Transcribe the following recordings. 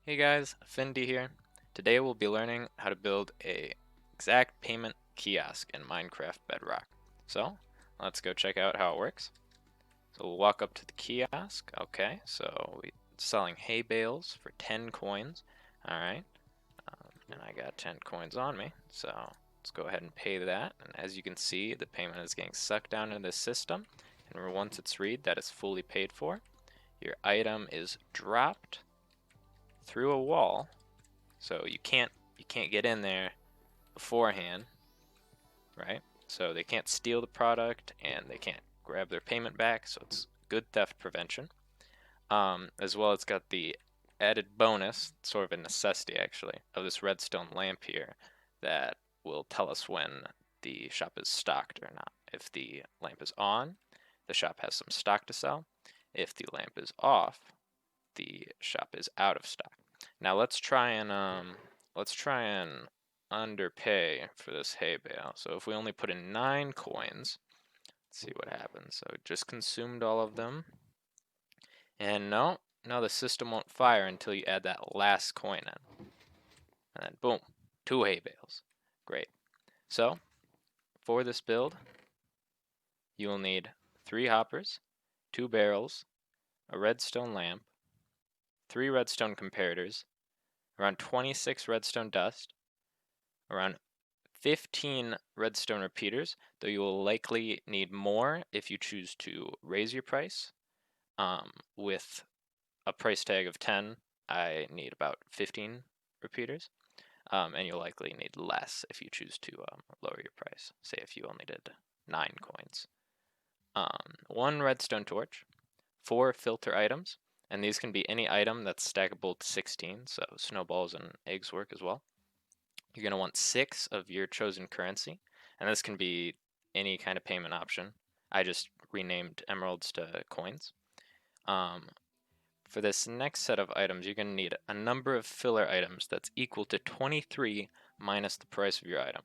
Hey guys, Affinity here. Today we'll be learning how to build a exact payment kiosk in Minecraft Bedrock. So let's go check out how it works. So we'll walk up to the kiosk. Okay, so we're selling hay bales for 10 coins. Alright, and I got 10 coins on me. So let's go ahead and pay that. And as you can see, the payment is getting sucked down into the system. And once it's read that it's fully paid for, your item is dropped through a wall, so you can't get in there beforehand, right? So they can't steal the product and they can't grab their payment back, so it's good theft prevention. As well, it's got the added bonus, sort of a necessity actually, of this redstone lamp here that will tell us when the shop is stocked or not. If the lamp is on, the shop has some stock to sell. If the lamp is off, the shop is out of stock. Now let's try and underpay for this hay bale. So if we only put in 9 coins, let's see what happens. So it just consumed all of them. And no, the system won't fire until you add that last coin in. And then boom, 2 hay bales. Great. So for this build, you will need 3 hoppers, 2 barrels, a redstone lamp, 3 redstone comparators, around 26 redstone dust, around 15 redstone repeaters, though you will likely need more if you choose to raise your price. With a price tag of 10, I need about 15 repeaters, and you'll likely need less if you choose to lower your price. Say if you only did 9 coins. 1 redstone torch, 4 filter items, and these can be any item that's stackable to 16, so snowballs and eggs work as well. You're going to want 6 of your chosen currency, and this can be any kind of payment option. I just renamed emeralds to coins. For this next set of items, you're going to need a number of filler items that's equal to 23 minus the price of your item.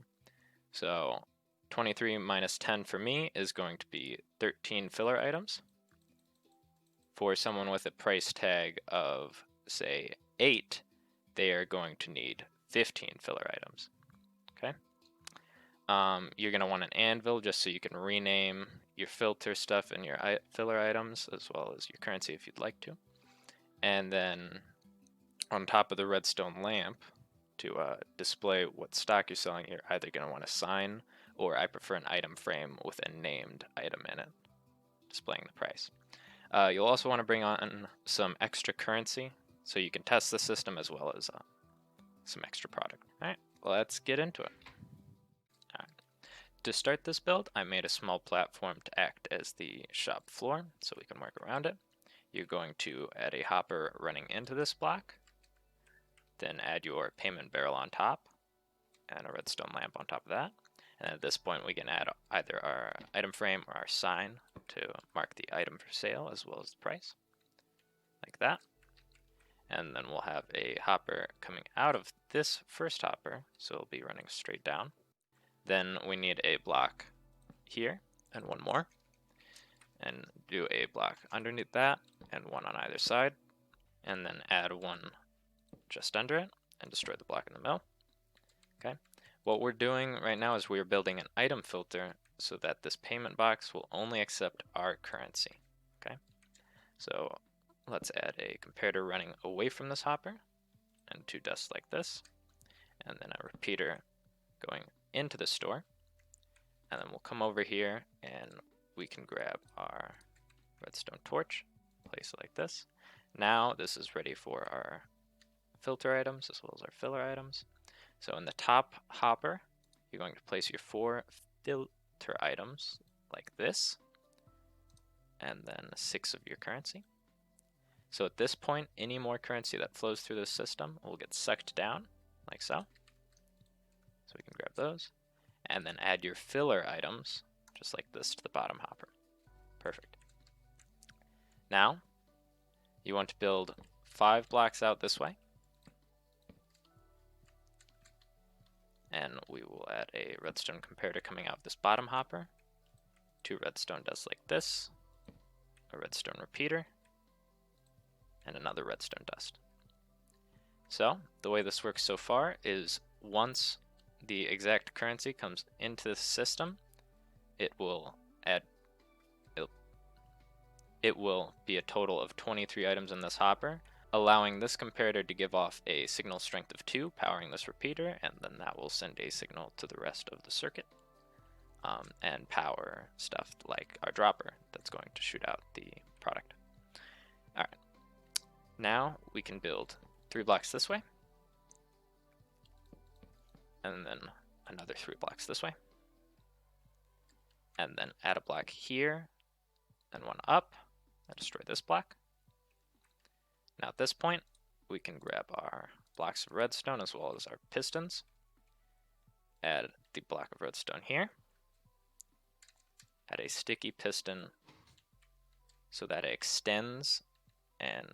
So 23 minus 10 for me is going to be 13 filler items. For someone with a price tag of, say, 8, they are going to need 15 filler items. Okay. You're going to want an anvil just so you can rename your filter stuff and your filler items as well as your currency if you'd like to. And then on top of the redstone lamp, to display what stock you're selling, you're either going to want a sign, or I prefer an item frame with a named item in it, displaying the price. You'll also want to bring on some extra currency so you can test the system as well as some extra product. Alright, let's get into it. To start this build, I made a small platform to act as the shop floor so we can work around it. You're going to add a hopper running into this block, then add your payment barrel on top, and a redstone lamp on top of that. And at this point we can add either our item frame or our sign to mark the item for sale as well as the price, like that. And then we'll have a hopper coming out of this first hopper, so it'll be running straight down. Then we need a block here and one more, and do a block underneath that and one on either side, and then add one just under it and destroy the block in the middle. Okay. What we're doing right now is we're building an item filter so that this payment box will only accept our currency. Okay. So let's add a comparator running away from this hopper and 2 dust like this, and then a repeater going into the store, and then we'll come over here and we can grab our redstone torch, place it like this. Now this is ready for our filter items as well as our filler items. So in the top hopper, you're going to place your 4 filter items like this, and then 6 of your currency. So at this point, any more currency that flows through the system will get sucked down, like so. So we can grab those, and then add your filler items, just like this, to the bottom hopper. Perfect. Now, you want to build 5 blocks out this way, and we will add a redstone comparator coming out this bottom hopper, 2 redstone dust like this, a redstone repeater, and another redstone dust. So the way this works so far is once the exact currency comes into the system, it will add it will be a total of 23 items in this hopper, allowing this comparator to give off a signal strength of 2, powering this repeater, and then that will send a signal to the rest of the circuit and power stuff like our dropper that's going to shoot out the product. Alright, now we can build 3 blocks this way, and then another 3 blocks this way, and then add a block here, and one up, and destroy this block. Now at this point, we can grab our blocks of redstone as well as our pistons, add the block of redstone here, add a sticky piston so that it extends and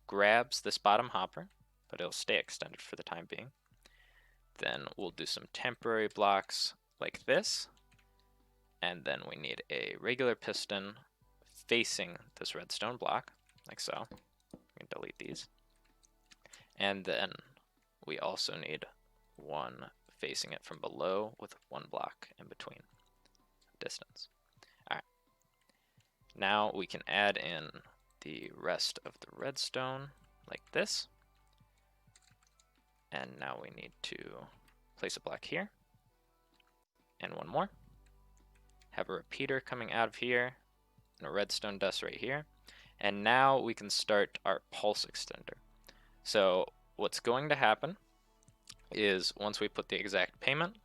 grabs this bottom hopper, but it'll stay extended for the time being. Then we'll do some temporary blocks like this, and then we need a regular piston facing this redstone block, like so. We can delete these. And then we also need one facing it from below with 1 block in between distance. Alright. Now we can add in the rest of the redstone like this. And now we need to place a block here. And one more. Have a repeater coming out of here. And a redstone dust right here. And now we can start our pulse extender. So what's going to happen is once we put the exact payment,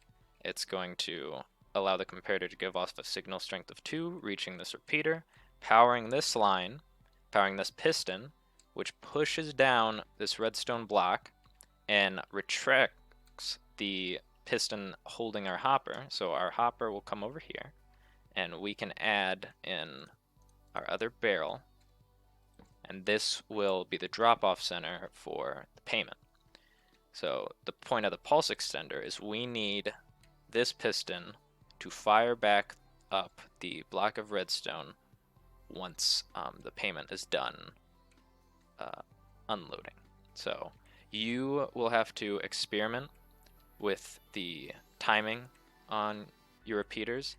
it's going to allow the comparator to give off a signal strength of 2, reaching this repeater, powering this line, powering this piston, which pushes down this redstone block and retracts the piston holding our hopper. So our hopper will come over here, and we can add in our other barrel, and this will be the drop-off center for the payment. So the point of the pulse extender is we need this piston to fire back up the block of redstone once the payment is done unloading. So you will have to experiment with the timing on your repeaters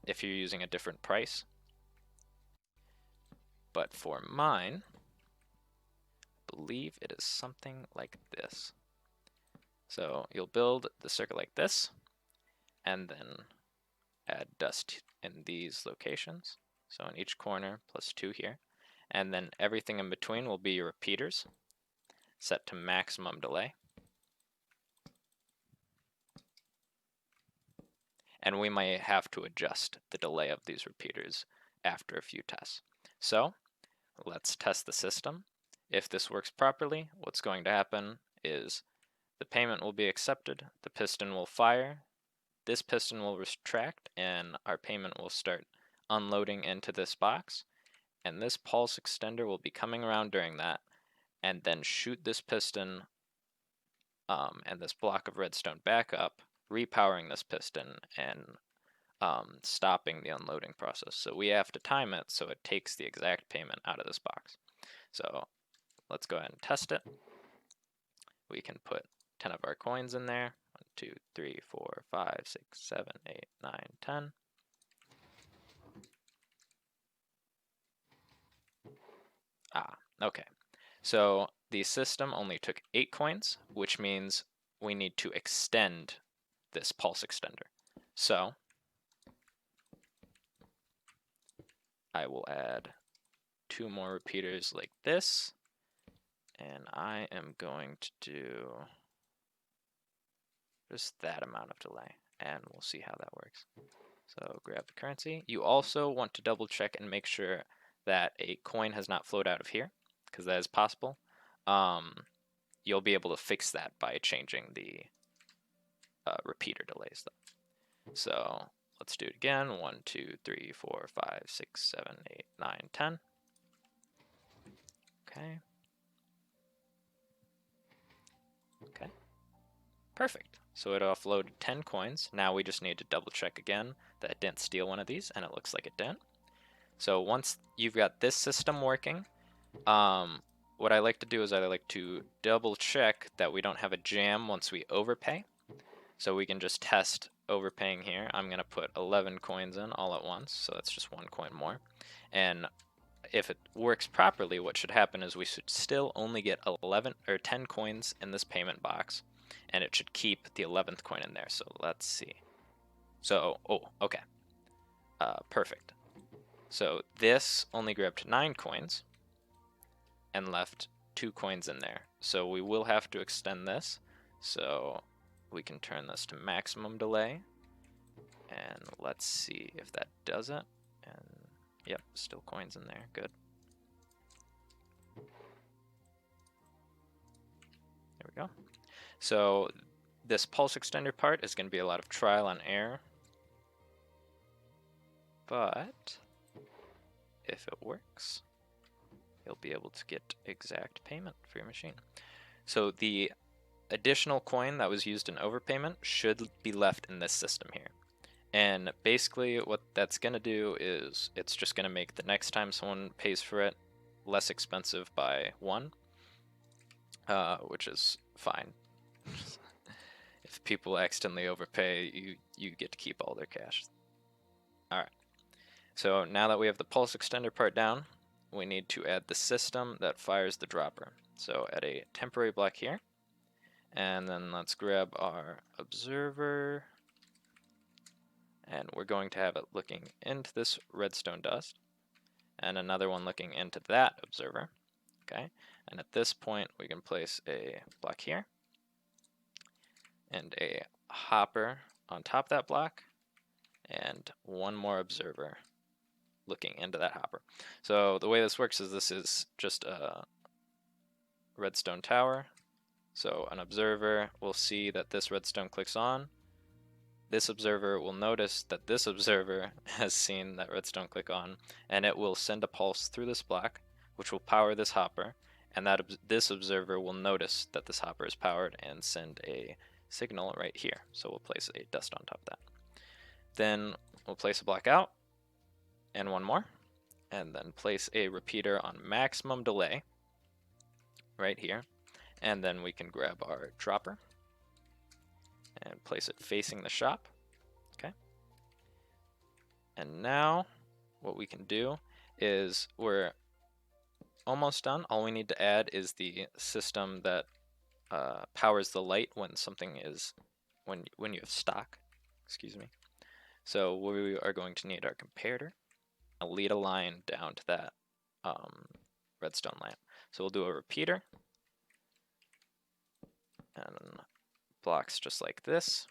if you're using a different price. But for mine, I believe it is something like this. So you'll build the circuit like this, and then add dust in these locations. So in each corner, plus 2 here. And then everything in between will be your repeaters, set to maximum delay. And we might have to adjust the delay of these repeaters after a few tests. So let's test the system. If this works properly, what's going to happen is the payment will be accepted, the piston will fire, this piston will retract, and our payment will start unloading into this box. And this pulse extender will be coming around during that, and then shoot this piston and this block of redstone back up, repowering this piston and stopping the unloading process. So we have to time it so it takes the exact payment out of this box. So let's go ahead and test it. We can put 10 of our coins in there. 1, 2, 3, 4, 5, 6, 7, 8, 9, 10. Okay. So the system only took 8 coins, which means we need to extend this pulse extender. So I will add 2 more repeaters like this, and I am going to do just that amount of delay, and we'll see how that works. So grab the currency. You also want to double check and make sure that a coin has not flowed out of here, because that is possible. You'll be able to fix that by changing the repeater delays though. So let's do it again. 1, 2, 3, 4, 5, 6, 7, 8, 9, 10. Okay. Okay. Perfect. So it offloaded 10 coins. Now we just need to double check again that it didn't steal one of these, and it looks like it didn't. So once you've got this system working, what I like to do is I like to double check that we don't have a jam once we overpay. So we can just test overpaying here. I'm going to put 11 coins in all at once, so that's just 1 coin more. And if it works properly, what should happen is we should still only get 11 or 10 coins in this payment box, and it should keep the 11th coin in there. So let's see. So, oh, okay. Perfect. So this only grabbed 9 coins and left 2 coins in there. So we will have to extend this. So we can turn this to maximum delay. And let's see if that does it. And yep, still coins in there. Good. There we go. So this pulse extender part is going to be a lot of trial and error. But if it works, you'll be able to get exact payment for your machine. So the additional coin that was used in overpayment should be left in this system here. And basically what that's going to do is it's just going to make the next time someone pays for it less expensive by 1, which is fine. If people accidentally overpay, you get to keep all their cash. Alright, so now that we have the pulse extender part down, we need to add the system that fires the dropper. So add a temporary block here, and then let's grab our observer, and we're going to have it looking into this redstone dust, and another one looking into that observer. Okay, and at this point we can place a block here, and a hopper on top of that block, and one more observer looking into that hopper. So the way this works is this is just a redstone tower. So an observer will see that this redstone clicks on. This observer will notice that this observer has seen that redstone click on, and it will send a pulse through this block, which will power this hopper, and this observer will notice that this hopper is powered and send a signal right here. So we'll place a dust on top of that. Then we'll place a block out, and one more, and then place a repeater on maximum delay right here, and then we can grab our dropper and place it facing the shop. Okay, and now what we can do is we're almost done. All we need to add is the system that powers the light when something is when you have stock. Excuse me. So we are going to need our comparator. I'll lead a line down to that redstone lamp. So we'll do a repeater and blocks just like this.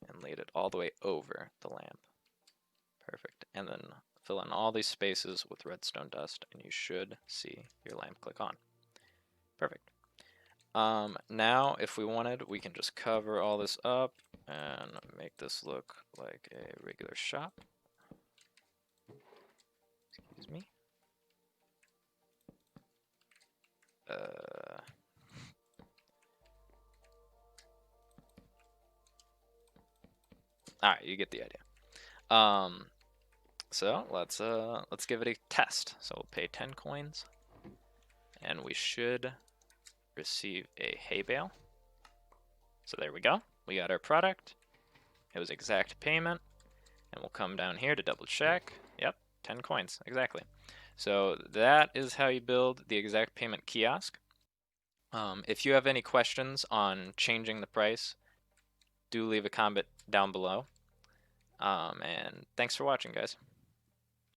And lead it all the way over the lamp. Perfect. And then fill in all these spaces with redstone dust, and you should see your lamp click on. Perfect. Now, if we wanted, we can just cover all this up and make this look like a regular shop. Excuse me. Alright, you get the idea. So let's give it a test. So we'll pay 10 coins, and we should receive a hay bale. So there we go. We got our product. It was exact payment, and we'll come down here to double check. Yep, 10 coins, exactly. So that is how you build the exact payment kiosk. If you have any questions on changing the price, do leave a comment down below. And thanks for watching, guys.